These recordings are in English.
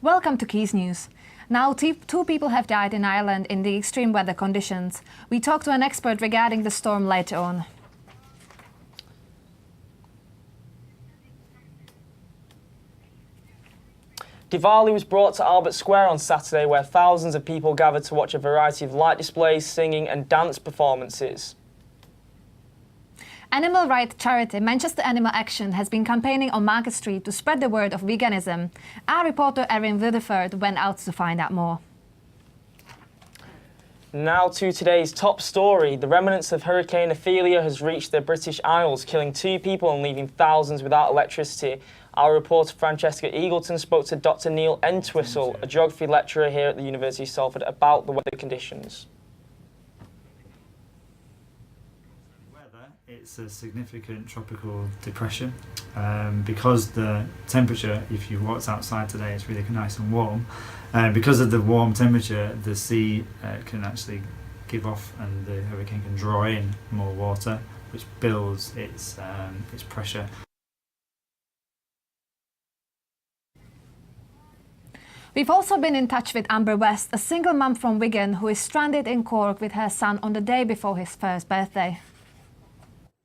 Welcome to Quays News. Now, two people have died in Ireland in the extreme weather conditions. We talked to an expert regarding the storm later on. Diwali was brought to Albert Square on Saturday, where thousands of people gathered to watch a variety of light displays, singing and dance performances. Animal rights charity Manchester Animal Action has been campaigning on Market Street to spread the word of veganism. Our reporter Erin Rutherford went out to find out more. Now to today's top story. The remnants of Hurricane Ophelia has reached the British Isles, killing 2 people and leaving thousands without electricity. Our reporter Francesca Eagleton spoke to Dr Neil Entwistle, a geography lecturer here at the University of Salford, about the weather conditions. It's a significant tropical depression because the temperature, if you walked outside today, it's really nice and warm. Because of the warm temperature, the sea can actually give off and the hurricane can draw in more water, which builds its pressure. We've also been in touch with Amber West, a single mum from Wigan who is stranded in Cork with her son on the day before his first birthday.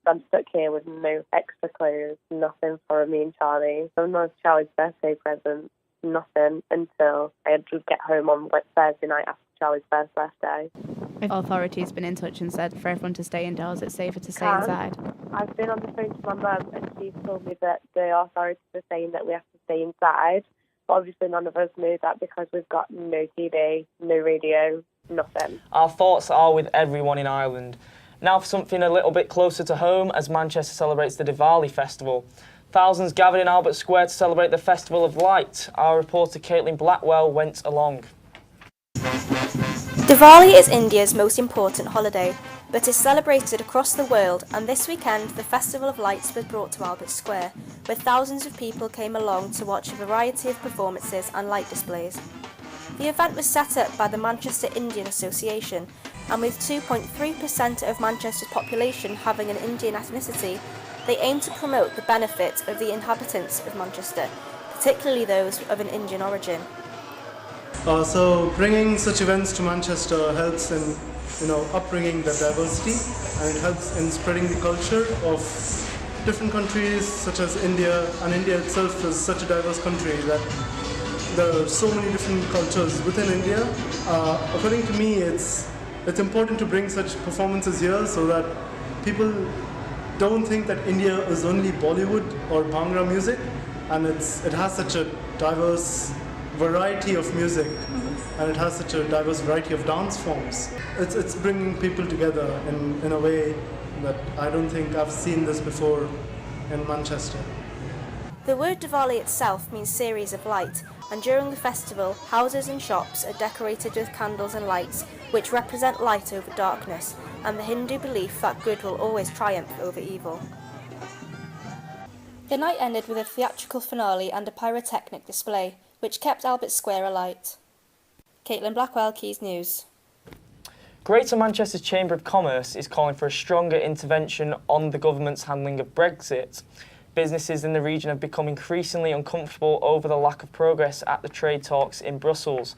I'm stuck here with no extra clothes, nothing for me and Charlie. No one Charlie's birthday present, nothing until I had to get home on Thursday night after Charlie's first birthday. Authorities been in touch and said for everyone to stay indoors, it's safer to stay inside. I've been on the phone to my mum and she's told me that the authorities are saying that we have to stay inside. But obviously none of us know that because we've got no TV, no radio, nothing. Our thoughts are with everyone in Ireland. Now for something a little bit closer to home, as Manchester celebrates the Diwali festival. Thousands gathered in Albert Square to celebrate the Festival of Light. Our reporter Caitlin Blackwell went along. Diwali is India's most important holiday, but is celebrated across the world, and this weekend the Festival of Lights was brought to Albert Square, where thousands of people came along to watch a variety of performances and light displays. The event was set up by the Manchester Indian Association, and with 2.3% of Manchester's population having an Indian ethnicity, they aim to promote the benefit of the inhabitants of Manchester, particularly those of an Indian origin. So bringing such events to Manchester helps in, upbringing the diversity, and it helps in spreading the culture of different countries such as India, and India itself is such a diverse country that there are so many different cultures within India. According to me, it's important to bring such performances here so that people don't think that India is only Bollywood or Bhangra music, and it has such a diverse variety of music, and it has such a diverse variety of dance forms. It's bringing people together in a way that I don't think I've seen this before in Manchester. The word Diwali itself means series of light, and during the festival, houses and shops are decorated with candles and lights, which represent light over darkness, and the Hindu belief that good will always triumph over evil. The night ended with a theatrical finale and a pyrotechnic display, which kept Albert Square alight. Caitlin Blackwell, Quays News. Greater Manchester's Chamber of Commerce is calling for a stronger intervention on the government's handling of Brexit. Businesses in the region have become increasingly uncomfortable over the lack of progress at the trade talks in Brussels.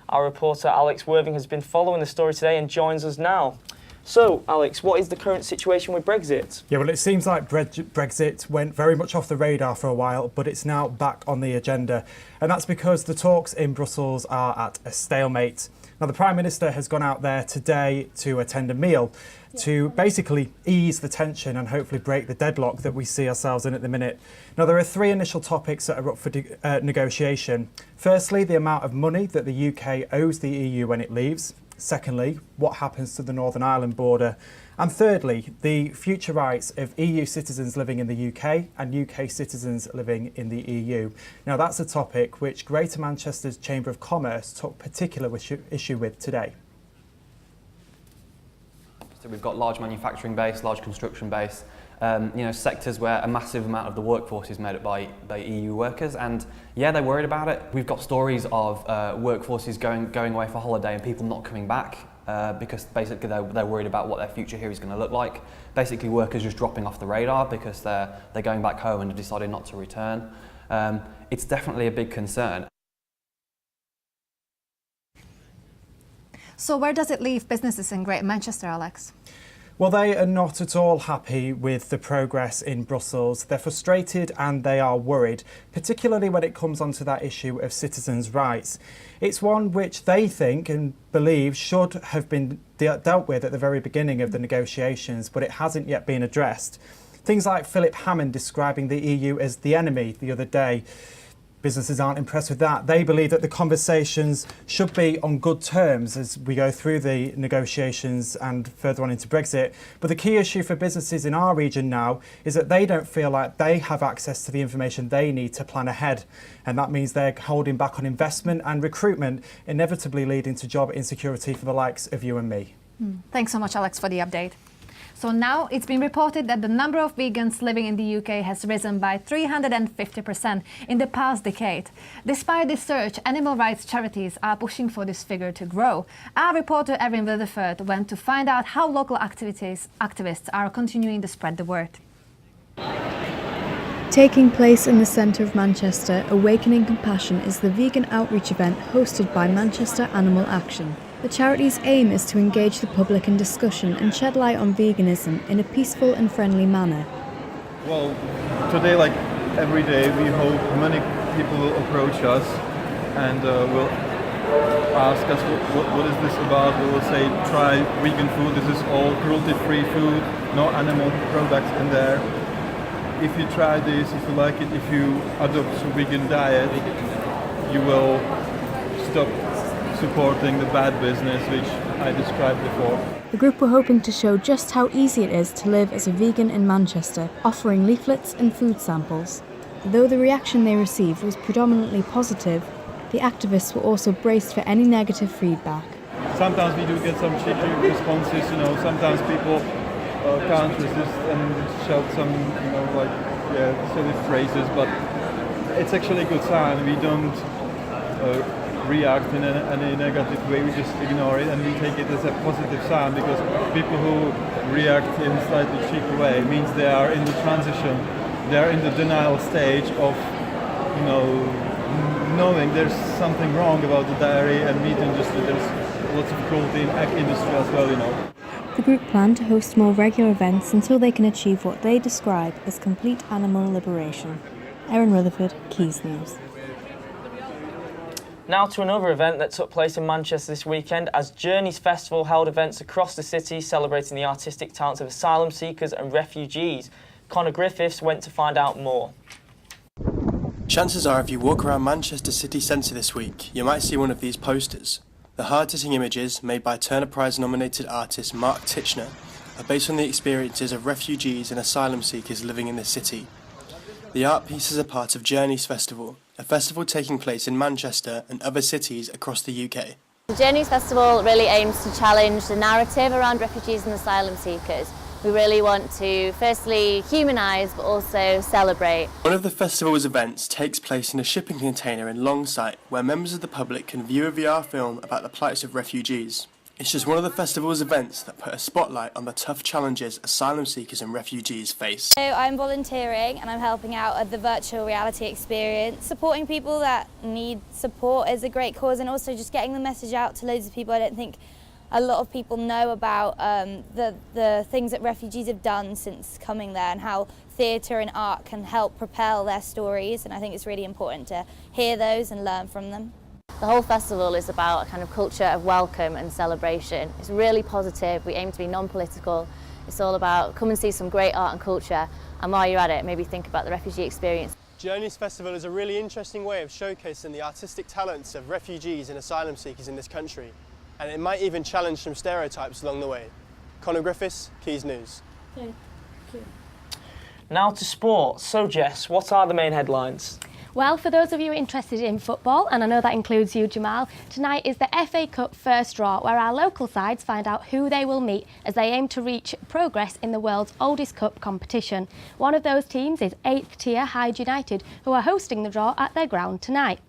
Our reporter Alex Worthing has been following the story today and joins us now. So, Alex, what is the current situation with Brexit? Yeah, well, it seems like Brexit went very much off the radar for a while, but it's now back on the agenda. And that's because the talks in Brussels are at a stalemate. Now, the Prime Minister has gone out there today to attend a meal to basically ease the tension and hopefully break the deadlock that we see ourselves in at the minute. Now, there are 3 initial topics that are up for negotiation. Firstly, the amount of money that the UK owes the EU when it leaves. Secondly, what happens to the Northern Ireland border. And thirdly, the future rights of EU citizens living in the UK and UK citizens living in the EU. Now, that's a topic which Greater Manchester's Chamber of Commerce took particular issue with today. So we've got large manufacturing base, large construction base, sectors where a massive amount of the workforce is made up by EU workers, and yeah, they're worried about it. We've got stories of workforces going away for holiday and people not coming back because basically they're worried about what their future here is going to look like. Basically, workers just dropping off the radar because they're going back home and have decided not to return. It's definitely a big concern. So where does it leave businesses in Greater Manchester, Alex? Well, they are not at all happy with the progress in Brussels. They're frustrated and they are worried, particularly when it comes onto that issue of citizens' rights. It's one which they think and believe should have been dealt with at the very beginning of the negotiations, but it hasn't yet been addressed. Things like Philip Hammond describing the EU as the enemy the other day. Businesses aren't impressed with that. They believe that the conversations should be on good terms as we go through the negotiations and further on into Brexit. But the key issue for businesses in our region now is that they don't feel like they have access to the information they need to plan ahead. And that means they're holding back on investment and recruitment, inevitably leading to job insecurity for the likes of you and me. Thanks so much, Alex, for the update. So now it's been reported that the number of vegans living in the UK has risen by 350% in the past decade. Despite this surge, animal rights charities are pushing for this figure to grow. Our reporter Erin Rutherford went to find out how local activists are continuing to spread the word. Taking place in the centre of Manchester, Awakening Compassion is the vegan outreach event hosted by Manchester Animal Action. The charity's aim is to engage the public in discussion and shed light on veganism in a peaceful and friendly manner. Well, today, like every day, we hope many people will approach us and will ask us what is this about. We will say try vegan food, this is all cruelty-free food, no animal products in there. If you try this, if you like it, if you adopt a vegan diet, you will stop supporting the bad business which I described before. The group were hoping to show just how easy it is to live as a vegan in Manchester, offering leaflets and food samples. Though the reaction they received was predominantly positive, the activists were also braced for any negative feedback. Sometimes we do get some cheeky responses, sometimes people can't resist and shout some, silly phrases, but it's actually a good sign. We don't react in any negative way, we just ignore it and we take it as a positive sign, because people who react in a slightly cheeky way means they are in the transition, they are in the denial stage of, knowing there's something wrong about the dairy and meat industry, there's lots of cruelty in egg industry as well, The group plan to host more regular events until they can achieve what they describe as complete animal liberation. Erin Rutherford, Quays News. Now to another event that took place in Manchester this weekend, as Journeys Festival held events across the city celebrating the artistic talents of asylum seekers and refugees. Connor Griffiths went to find out more. Chances are if you walk around Manchester city centre this week, you might see one of these posters. The hard-hitting images, made by Turner Prize-nominated artist Mark Titchener, are based on the experiences of refugees and asylum seekers living in the city. The art pieces are part of Journeys Festival, a festival taking place in Manchester and other cities across the UK. The Journeys Festival really aims to challenge the narrative around refugees and asylum seekers. We really want to firstly humanise but also celebrate. One of the festival's events takes place in a shipping container in Longsight, where members of the public can view a VR film about the plights of refugees. It's just one of the festival's events that put a spotlight on the tough challenges asylum seekers and refugees face. So I'm volunteering and I'm helping out at the virtual reality experience. Supporting people that need support is a great cause, and also just getting the message out to loads of people. I don't think a lot of people know about the things that refugees have done since coming there and how theatre and art can help propel their stories, and I think it's really important to hear those and learn from them. The whole festival is about a kind of culture of welcome and celebration. It's really positive, we aim to be non-political. It's all about come and see some great art and culture, and while you're at it, maybe think about the refugee experience. Journeys Festival is a really interesting way of showcasing the artistic talents of refugees and asylum seekers in this country, and it might even challenge some stereotypes along the way. Connor Griffiths, Quays News. Thank you. Now to sport. So Jess, what are the main headlines? Well, for those of you interested in football, and I know that includes you, Jamal, tonight is the FA Cup first draw, where our local sides find out who they will meet as they aim to reach progress in the world's oldest cup competition. One of those teams is 8th tier Hyde United, who are hosting the draw at their ground tonight.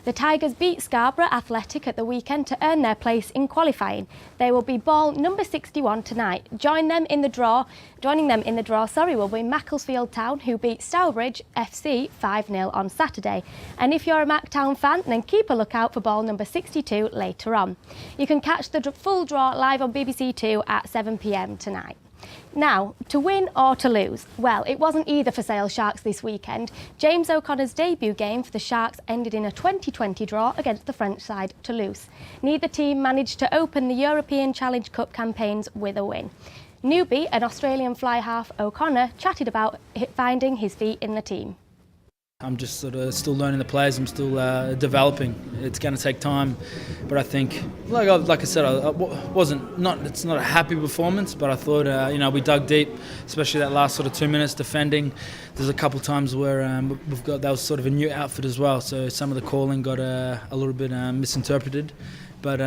The Tigers beat Scarborough Athletic at the weekend to earn their place in qualifying. They will be ball number 61 tonight. Joining them in the draw, will be Macclesfield Town, who beat Stourbridge FC 5-0 on Saturday. And if you're a Mac Town fan, then keep a lookout for ball number 62 later on. You can catch the full draw live on BBC Two at 7 p.m. tonight. Now, to win or to lose? Well, it wasn't either for Sale Sharks this weekend. James O'Connor's debut game for the Sharks ended in a 20-20 draw against the French side Toulouse. Neither team managed to open the European Challenge Cup campaigns with a win. Newbie and Australian fly half O'Connor chatted about finding his feet in the team. I'm just sort of still learning the players. I'm still developing. It's going to take time, but I think, like I said, it's not a happy performance, but I thought we dug deep, especially that last sort of 2 minutes defending. There's a couple times where that was sort of a new outfit as well, so some of the calling got a little bit misinterpreted. But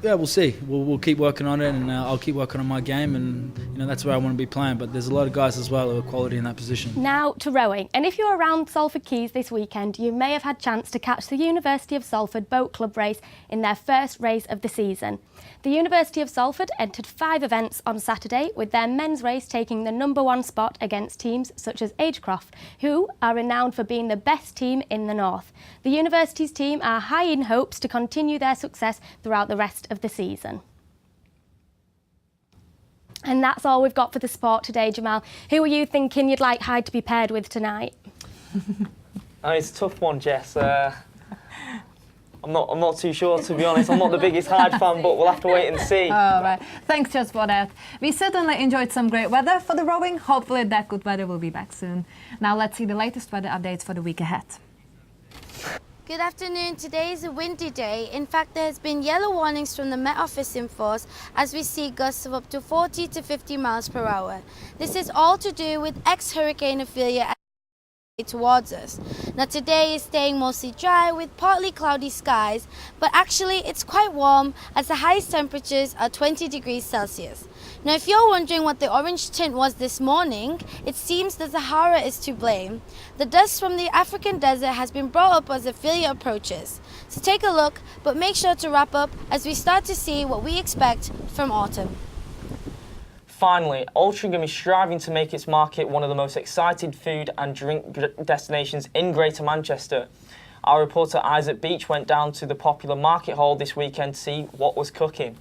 we'll see. We'll keep working on it, and I'll keep working on my game, and that's where I want to be playing. But there's a lot of guys as well who are quality in that position. Now to rowing, and if you're around Salford Quays this weekend, you may have had chance to catch the University of Salford Boat Club race in their first race of the season. The University of Salford entered 5 events on Saturday, with their men's race taking the #1 spot against teams such as Agecroft, who are renowned for being the best team in the north. The university's team are high in hopes to continue their success throughout the rest of the season. And that's all we've got for the sport today, Jamal. Who are you thinking you'd like Hyde to be paired with tonight? It's a tough one, Jess. I'm not too sure, to be honest. I'm not the biggest Hyde fan, but we'll have to wait and see. All right. Thanks, Jess, for that. We certainly enjoyed some great weather for the rowing. Hopefully that good weather will be back soon. Now let's see the latest weather updates for the week ahead. Good afternoon. Today is a windy day. In fact, there has been yellow warnings from the Met Office in force as we see gusts of up to 40 to 50 miles per hour. This is all to do with ex-Hurricane Ophelia towards us. Now today is staying mostly dry with partly cloudy skies, but actually it's quite warm as the highest temperatures are 20 degrees Celsius. Now if you're wondering what the orange tint was this morning, it seems the Sahara is to blame. The dust from the African desert has been brought up as Ophelia approaches. So take a look, but make sure to wrap up as we start to see what we expect from autumn. Finally, Altrincham is striving to make its market one of the most excited food and drink destinations in Greater Manchester. Our reporter Isaac Beach went down to the popular market hall this weekend to see what was cooking.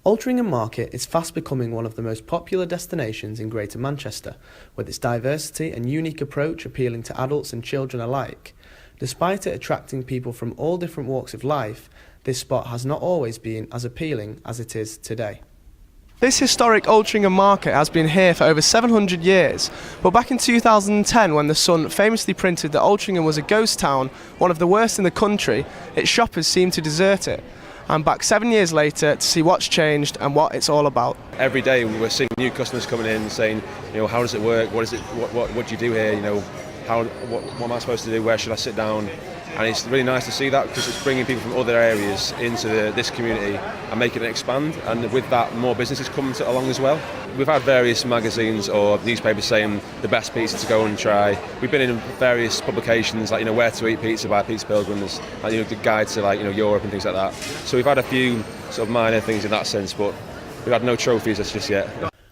Altrincham Market is fast becoming one of the most popular destinations in Greater Manchester, with its diversity and unique approach appealing to adults and children alike. Despite it attracting people from all different walks of life, this spot has not always been as appealing as it is today. This historic Altrincham market has been here for over 700 years, but back in 2010 when the Sun famously printed that Altrincham was a ghost town, one of the worst in the country, its shoppers seemed to desert it. I'm back 7 years later to see what's changed and what it's all about. Every day we're seeing new customers coming in saying, how does it work, what do you do here, what am I supposed to do, where should I sit down? And it's really nice to see that because it's bringing people from other areas into this community and making it expand. And with that, more businesses come along as well. We've had various magazines or newspapers saying the best pizza to go and try. We've been in various publications like Where to Eat Pizza by Pizza Pilgrims, like, the guide to Europe and things like that. So we've had a few sort of minor things in that sense, but we've had no trophies just yet.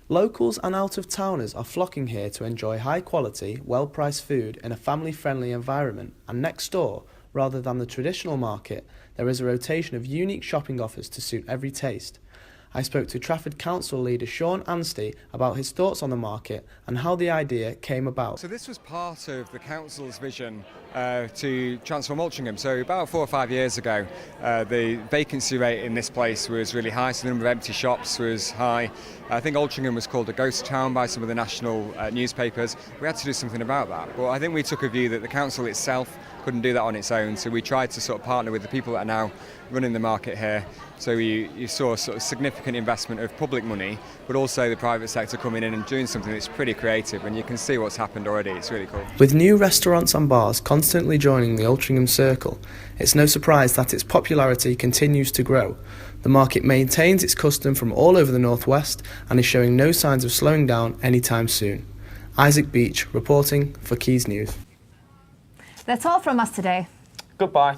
Locals and out-of-towners are flocking here to enjoy high-quality, well-priced food in a family-friendly environment, and next door, rather than the traditional market, there is a rotation of unique shopping offers to suit every taste. I spoke to Trafford Council leader Sean Anstey about his thoughts on the market and how the idea came about. So this was part of the council's vision to transform Altrincham. So about 4 or 5 years ago, the vacancy rate in this place was really high, so the number of empty shops was high. I think Altrincham was called a ghost town by some of the national newspapers. We had to do something about that. But I think we took a view that the council itself couldn't do that on its own, so we tried to sort of partner with the people that are now running the market here. So you saw sort of significant investment of public money, but also the private sector coming in and doing something that's pretty creative, and you can see what's happened already. It's really cool. With new restaurants and bars constantly joining the Altrincham circle, it's no surprise that its popularity continues to grow. The market maintains its custom from all over the northwest and is showing no signs of slowing down anytime soon. Isaac Beach reporting for Quays News. That's all from us today. Goodbye.